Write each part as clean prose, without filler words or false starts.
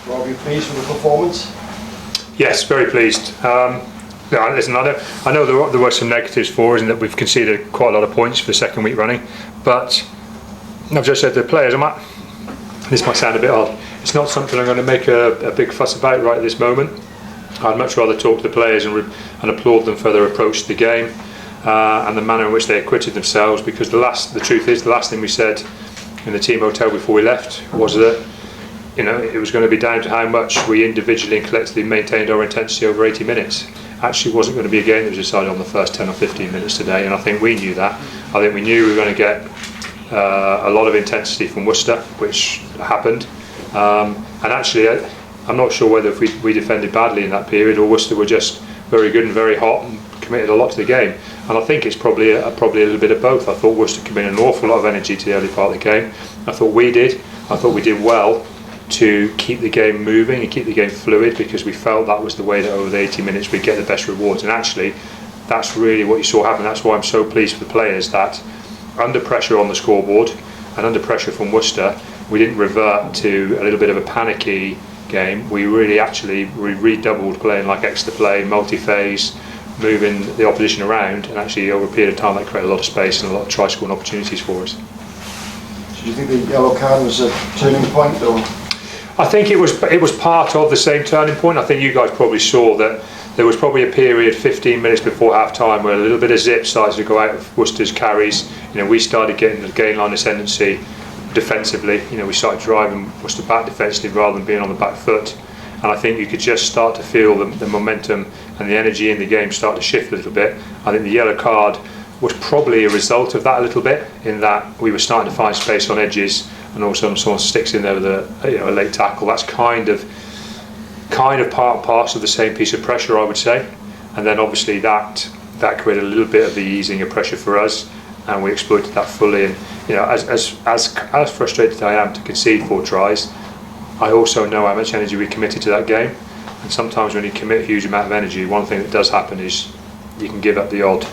Rob, you pleased with the performance? Yes, very pleased. Listen, I know there were some negatives for us in that we've conceded quite a lot of points for the second week running, but I've just said to the players, this might sound a bit odd, it's not something I'm going to make a big fuss about right at this moment. I'd much rather talk to the players and applaud them for their approach to the game and the manner in which they acquitted themselves, because the truth is, the last thing we said in the team hotel before we left was that it was going to be down to how much we individually and collectively maintained our intensity over 80 minutes. Actually wasn't going to be a game that was decided on the first 10 or 15 minutes today, and I think we knew that. I think we knew we were going to get a lot of intensity from Worcester, which happened. And actually, I'm not sure whether if we defended badly in that period or Worcester were just very good and very hot and committed a lot to the game. And I think it's probably a little bit of both. I thought Worcester committed an awful lot of energy to the early part of the game. I thought we did. I thought we did well to keep the game moving and keep the game fluid, because we felt that was the way that over the 80 minutes we'd get the best rewards. And actually, that's really what you saw happen. That's why I'm so pleased for the players that under pressure on the scoreboard and under pressure from Worcester, we didn't revert to a little bit of a panicky game. We redoubled playing like extra play, multi-phase, moving the opposition around, and actually over a period of time that created a lot of space and a lot of try scoring opportunities for us. So do you think the yellow card was a turning point, or? I think it was part of the same turning point. I think you guys probably saw that there was probably a period 15 minutes before half time where a little bit of zip started to go out of Worcester's carries. We started getting the gain line ascendancy defensively. We started driving Worcester back defensively rather than being on the back foot. And I think you could just start to feel the momentum and the energy in the game start to shift a little bit. I think the yellow card was probably a result of that a little bit, in that we were starting to find space on edges, and also someone sticks in there with a late tackle. That's kind of part and parcel of the same piece of pressure, I would say. And then obviously that created a little bit of the easing of pressure for us, and we exploited that fully. And as frustrated as I am to concede 4 tries, I also know how much energy we committed to that game. And sometimes when you commit a huge amount of energy, one thing that does happen is you can give up the odd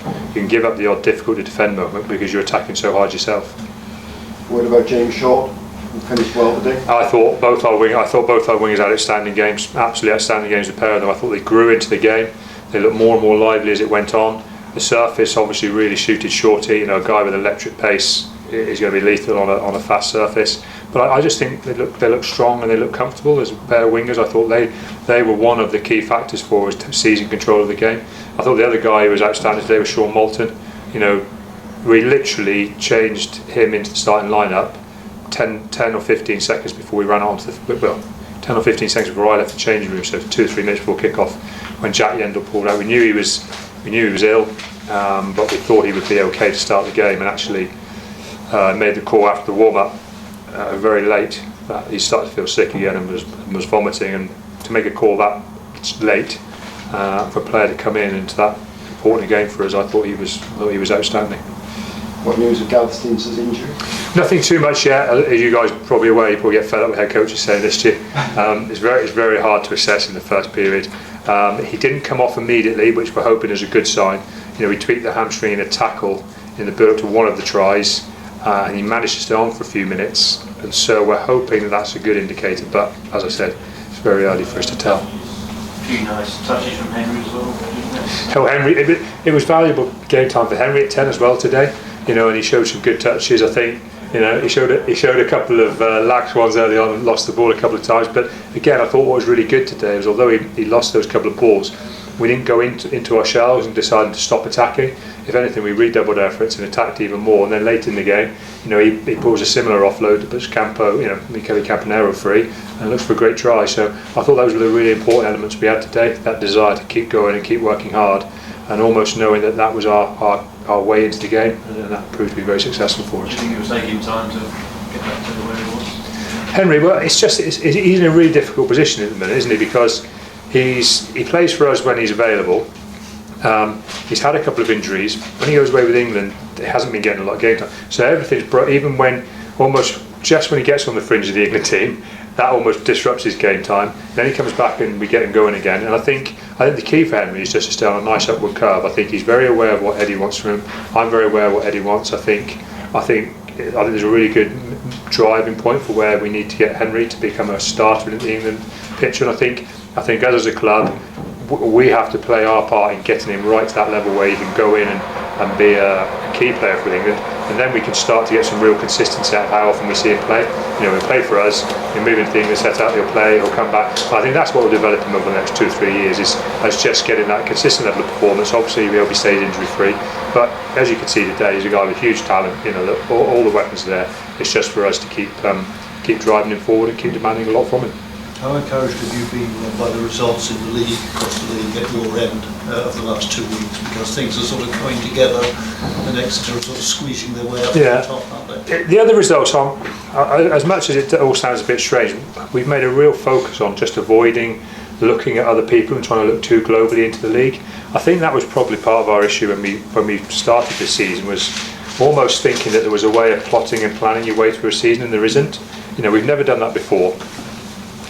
difficult to defend moment because you're attacking so hard yourself. What about James Short, who finished well today? I thought both our wingers had outstanding games, absolutely outstanding games, the pair of them. I thought they grew into the game. They looked more and more lively as it went on. The surface obviously really suited Shorty. A guy with electric pace is going to be lethal on a fast surface. But I just think they look strong and they look comfortable as a pair of wingers. I thought they were one of the key factors for us seizing control of the game. I thought the other guy who was outstanding today was Sean Moulton. We literally changed him into the starting lineup 10 or 15 seconds before we ran onto 10 or 15 seconds before I left the changing room, so 2 or 3 minutes before kick-off, when Jack Yendall pulled out. We knew he was ill, but we thought he would be okay to start the game, and actually made the call after the warm-up very late that he started to feel sick again and was vomiting, and to make a call that late for a player to come in into that important game for us, I thought he was outstanding. What news of Gareth Stevens' injury? Nothing too much yet. As you guys are probably aware, you probably get fed up with head coaches saying this to you. It's very hard to assess in the first period. He didn't come off immediately, which we're hoping is a good sign. We tweaked the hamstring in a tackle in the build to one of the tries, and he managed to stay on for a few minutes, and so we're hoping that that's a good indicator, but as I said, it's very early for us to tell. A few nice touches from Henry as well. Henry, it was valuable game time for Henry at 10 as well today, and he showed some good touches. I think he showed a couple of lax ones early on and lost the ball a couple of times, but again I thought what was really good today was, although he lost those couple of balls, we didn't go into our shells and decided to stop attacking. If anything, we redoubled our efforts and attacked even more. And then late in the game, he pulls a similar offload to push Michele Campanero free, and looks for a great try. So I thought those were the really important elements we had today. That desire to keep going and keep working hard, and almost knowing that was our way into the game, and that proved to be very successful for us. Do you think it was taking time to get back to where he was? Henry, well, he's in a really difficult position at the minute, isn't he? Because he plays for us when he's available. He's had a couple of injuries. When he goes away with England, he hasn't been getting a lot of game time. So everything's even when almost just when he gets on the fringe of the England team, that almost disrupts his game time. Then he comes back and we get him going again. And I think the key for Henry is just to stay on a nice upward curve. I think he's very aware of what Eddie wants from him. I'm very aware of what Eddie wants. I think there's a really good driving point for where we need to get Henry to become a starter in the England picture. And I think as a club, we have to play our part in getting him right to that level where he can go in and be a key player for England, and then we can start to get some real consistency out of how often we see him play. You know, he'll play for us, he'll move into the England set out, he'll play, he'll come back. I think that's what will develop him over the next 2 or 3 years, is just getting that consistent level of performance. Obviously he'll be stayed injury free, but as you can see today, he's a guy with huge talent. You know, all the weapons are there. It's just for us to keep driving him forward and keep demanding a lot from him. How encouraged have you been by the results in the league, across the league at your end of the last 2 weeks? Because things are sort of coming together and Exeter are sort of squeezing their way up to the top, aren't they? The other results, as much as it all sounds a bit strange, we've made a real focus on just avoiding looking at other people and trying to look too globally into the league. I think that was probably part of our issue when we started this season, was almost thinking that there was a way of plotting and planning your way through a season, and there isn't. You know, we've never done that before.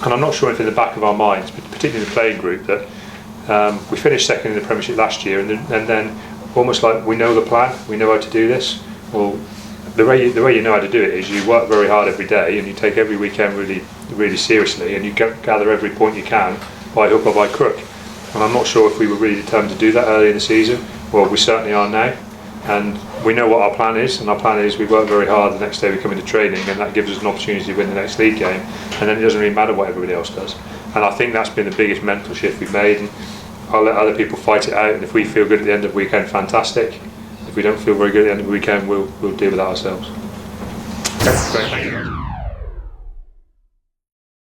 And I'm not sure if in the back of our minds, particularly the playing group, that we finished second in the Premiership last year, and then almost like we know the plan, we know how to do this. Well, the way you know how to do it is you work very hard every day, and you take every weekend really seriously, and you gather every point you can by hook or by crook. And I'm not sure if we were really determined to do that early in the season. Well, we certainly are now. And we know what our plan is, and our plan is we work very hard the next day we come into training, and that gives us an opportunity to win the next league game, and then it doesn't really matter what everybody else does. And I think that's been the biggest mental shift we've made, and I'll let other people fight it out, and if we feel good at the end of the weekend, fantastic. If we don't feel very good at the end of the weekend, we'll deal with that ourselves. Okay, great, thank you.